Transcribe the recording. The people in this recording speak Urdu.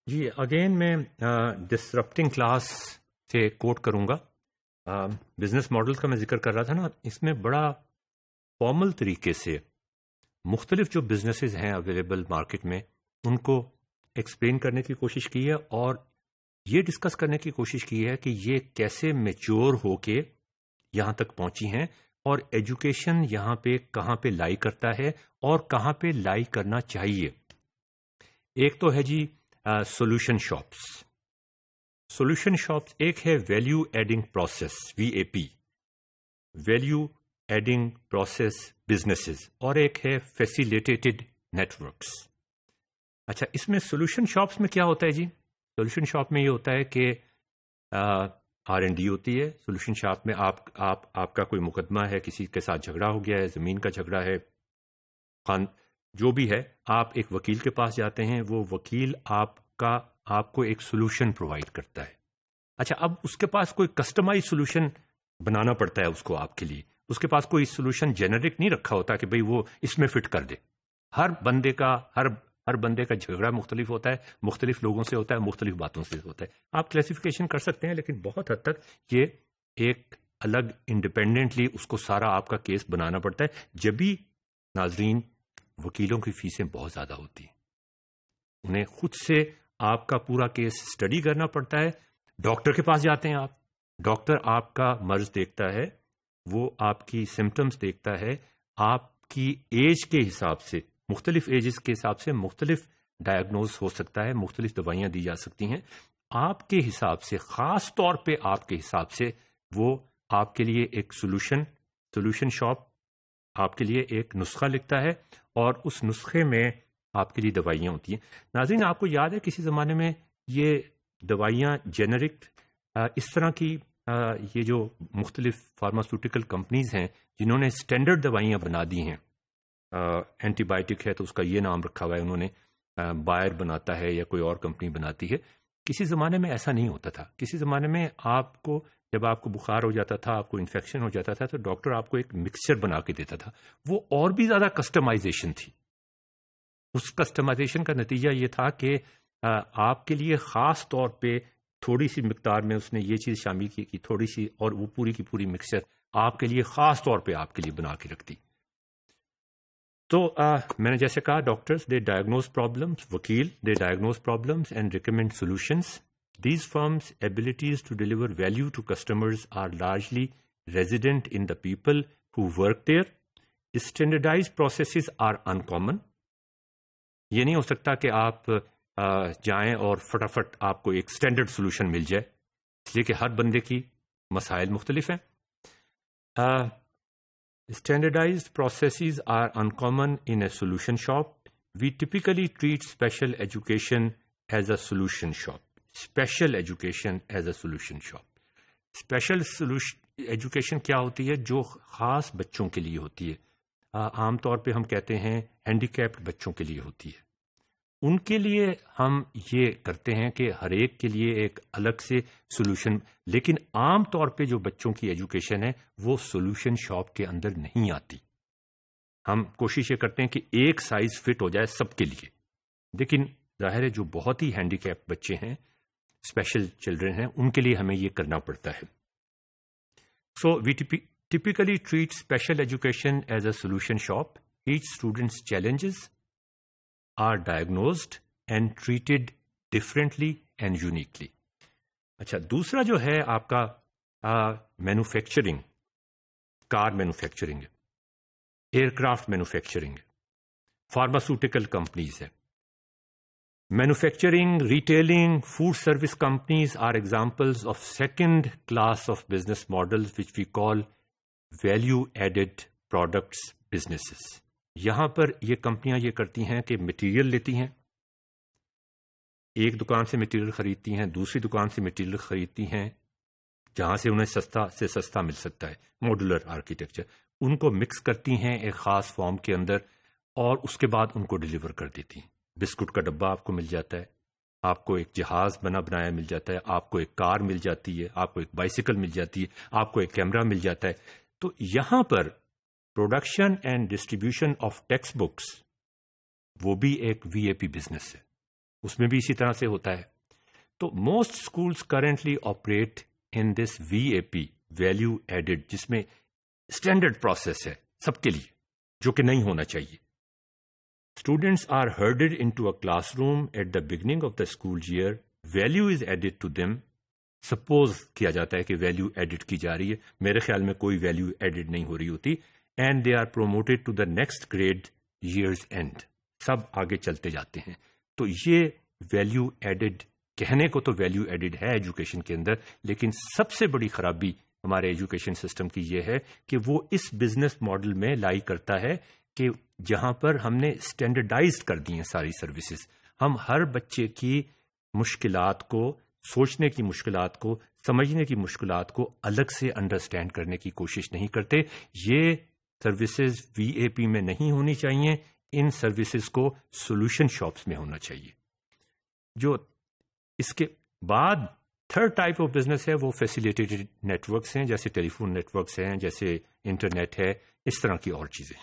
جی اگین میں ڈسرپٹنگ کلاس سے کوٹ کروں گا. بزنس ماڈل کا میں ذکر کر رہا تھا نا، اس میں بڑا فارمل طریقے سے مختلف جو بزنسز ہیں اویلیبل مارکیٹ میں ان کو ایکسپلین کرنے کی کوشش کی ہے، اور یہ ڈسکس کرنے کی کوشش کی ہے کہ یہ کیسے میچور ہو کے یہاں تک پہنچی ہیں، اور ایجوکیشن یہاں پہ کہاں پہ لائی کرتا ہے اور کہاں پہ لائی کرنا چاہیے. ایک تو ہے جی سولوشن شاپس. سولوشن شاپس ایک ہے value adding process VAP، value adding process businesses, اور ایک ہے فیسیلیٹیڈ نیٹورکس. اچھا، اس میں سولوشن شاپس میں کیا ہوتا ہے جی؟ سولوشن شاپ میں یہ ہوتا ہے کہ R&D ہوتی ہے. سولوشن شاپ میں آپ کا کوئی مقدمہ ہے، کسی کے ساتھ جھگڑا ہو گیا ہے، زمین کا جھگڑا ہے، جو بھی ہے، آپ ایک وکیل کے پاس جاتے ہیں، وہ وکیل آپ کو ایک سولوشن پرووائڈ کرتا ہے. اچھا، اب اس کے پاس کوئی کسٹمائز سولوشن بنانا پڑتا ہے اس کو آپ کے لیے. اس کے پاس کوئی سولوشن جنرک نہیں رکھا ہوتا کہ بھئی وہ اس میں فٹ کر دے. ہر بندے کا جھگڑا مختلف ہوتا ہے، مختلف لوگوں سے ہوتا ہے، مختلف باتوں سے ہوتا ہے. آپ کلاسیفیکیشن کر سکتے ہیں، لیکن بہت حد تک یہ ایک الگ انڈیپینڈنٹلی اس کو سارا آپ کا کیس بنانا پڑتا ہے. جب بھی ناظرین، وکیلوں کی فیسیں بہت زیادہ ہوتی ہیں، انہیں خود سے آپ کا پورا کیس اسٹڈی کرنا پڑتا ہے. ڈاکٹر کے پاس جاتے ہیں آپ، ڈاکٹر آپ کا مرض دیکھتا ہے، وہ آپ کی سمٹمز دیکھتا ہے، آپ کی ایج کے حساب سے، مختلف ایجز کے حساب سے مختلف ڈائگنوز ہو سکتا ہے، مختلف دوائیاں دی جا سکتی ہیں. آپ کے حساب سے، خاص طور پہ آپ کے حساب سے، وہ آپ کے لیے ایک سولوشن شاپ آپ کے لیے ایک نسخہ لکھتا ہے، اور اس نسخے میں آپ کے لیے دوائیاں ہوتی ہیں. ناظرین، آپ کو یاد ہے کسی زمانے میں یہ دوائیاں جنرک اس طرح کی یہ جو مختلف فارماسیوٹیکل کمپنیز ہیں جنہوں نے اسٹینڈرڈ دوائیاں بنا دی ہیں، اینٹی بائیوٹک ہے تو اس کا یہ نام رکھا ہوا ہے انہوں نے، بائر بناتا ہے یا کوئی اور کمپنی بناتی ہے. کسی زمانے میں ایسا نہیں ہوتا تھا. کسی زمانے میں جب آپ کو بخار ہو جاتا تھا، آپ کو انفیکشن ہو جاتا تھا، تو ڈاکٹر آپ کو ایک مکسچر بنا کے دیتا تھا. وہ اور بھی زیادہ کسٹمائزیشن تھی. اس کسٹمائزیشن کا نتیجہ یہ تھا کہ آپ کے لیے خاص طور پہ تھوڑی سی مقدار میں اس نے یہ چیز شامل کی تھوڑی سی، اور وہ پوری کی پوری مکسچر آپ کے لیے خاص طور پہ آپ کے لیے بنا کے رکھتی. تو میں نے جیسے کہا، ڈاکٹرز دے ڈائگنوز پرابلمس، وکیل they diagnose problems and recommend solutions. These firms' abilities to deliver value to customers are largely resident in the people who work there. Standardized processes are uncommon. یہ نہیں ہو سکتا کہ آپ جائیں اور فٹافٹ آپ کو ایک اسٹینڈرڈ سولوشن مل جائے، اس لیے کہ ہر بندے کی مسائل مختلف ہیں. Standardized processes are uncommon in a solution shop. We typically treat special education as a solution shop. Special education as a solution shop. Special education کیا ہوتی ہے؟ جو خاص بچوں کے لیے ہوتی ہے. عام طور پہ ہم کہتے ہیں ہینڈی کیپڈ بچوں کے لیے ہوتی ہے. ان کے لیے ہم یہ کرتے ہیں کہ ہر ایک کے لیے ایک الگ سے سولوشن، لیکن عام طور پہ جو بچوں کی ایجوکیشن ہے وہ سولوشن شاپ کے اندر نہیں آتی. ہم کوشش یہ کرتے ہیں کہ ایک سائز فٹ ہو جائے سب کے لیے، لیکن ظاہر ہے جو بہت ہی ہینڈی کیپ بچے ہیں، اسپیشل چلڈرن ہیں، ان کے لیے ہمیں یہ کرنا پڑتا ہے. So we typically treat special education as a solution shop. Each students challenges are diagnosed and treated differently and uniquely. اچھا، دوسرا جو ہے آپ کا manufacturing, car manufacturing, aircraft manufacturing, pharmaceutical companies ہے. Manufacturing, retailing, food service companies are examples of second class of business models which we call value-added products businesses. یہاں پر یہ کمپنیاں یہ کرتی ہیں کہ مٹیریل لیتی ہیں، ایک دکان سے مٹیریل خریدتی ہیں، دوسری دکان سے مٹیریل خریدتی ہیں جہاں سے انہیں سستا سے سستا مل سکتا ہے، ماڈولر آرکیٹیکچر. ان کو مکس کرتی ہیں ایک خاص فارم کے اندر، اور اس کے بعد ان کو ڈیلیور کر دیتی ہیں. بسکٹ کا ڈبہ آپ کو مل جاتا ہے، آپ کو ایک جہاز بنایا مل جاتا ہے، آپ کو ایک کار مل جاتی ہے، آپ کو ایک بائیسیکل مل جاتی ہے، آپ کو ایک کیمرہ مل جاتا ہے. تو یہاں پر production and distribution of text books وہ بھی ایک VAP بزنس ہے. اس میں بھی اسی طرح سے ہوتا ہے. تو most schools currently operate in this VAP, value added, جس میں اسٹینڈرڈ پروسیس ہے سب کے لیے, جو کہ نہیں ہونا چاہیے. Students are herded into a classroom at the beginning of the school year. Value is added to them. Suppose کیا جاتا ہے کہ ویلیو ایڈڈ کی جا رہی ہے, میرے خیال میں کوئی ویلیو ایڈڈ نہیں ہو رہی ہوتی. And they are promoted to the next grade years and. سب آگے چلتے جاتے ہیں. تو یہ ویلیو ایڈڈ, کہنے کو تو ویلیو ایڈڈ ہے ایجوکیشن کے اندر, لیکن سب سے بڑی خرابی ہمارے ایجوکیشن سسٹم کی یہ ہے کہ وہ اس بزنس ماڈل میں لائی کرتا ہے کہ جہاں پر ہم نے اسٹینڈرڈائزڈ کر دی ہیں ساری سروسز. ہم ہر بچے کی مشکلات کو, سوچنے کی مشکلات کو, سمجھنے کی مشکلات کو الگ سے انڈرسٹینڈ کرنے کی کوشش نہیں کرتے. یہ سروسز VAP میں نہیں ہونی چاہیے. ان سروسز کو سولوشن شاپس میں ہونا چاہیے. جو اس کے بعد تھرڈ ٹائپ آف بزنس ہے وہ فیسیلیٹیڈ نیٹ ورکس ہیں, جیسے ٹیلی فون نیٹ ورکس ہیں, جیسے انٹرنیٹ ہے, اس طرح کی اور چیزیں.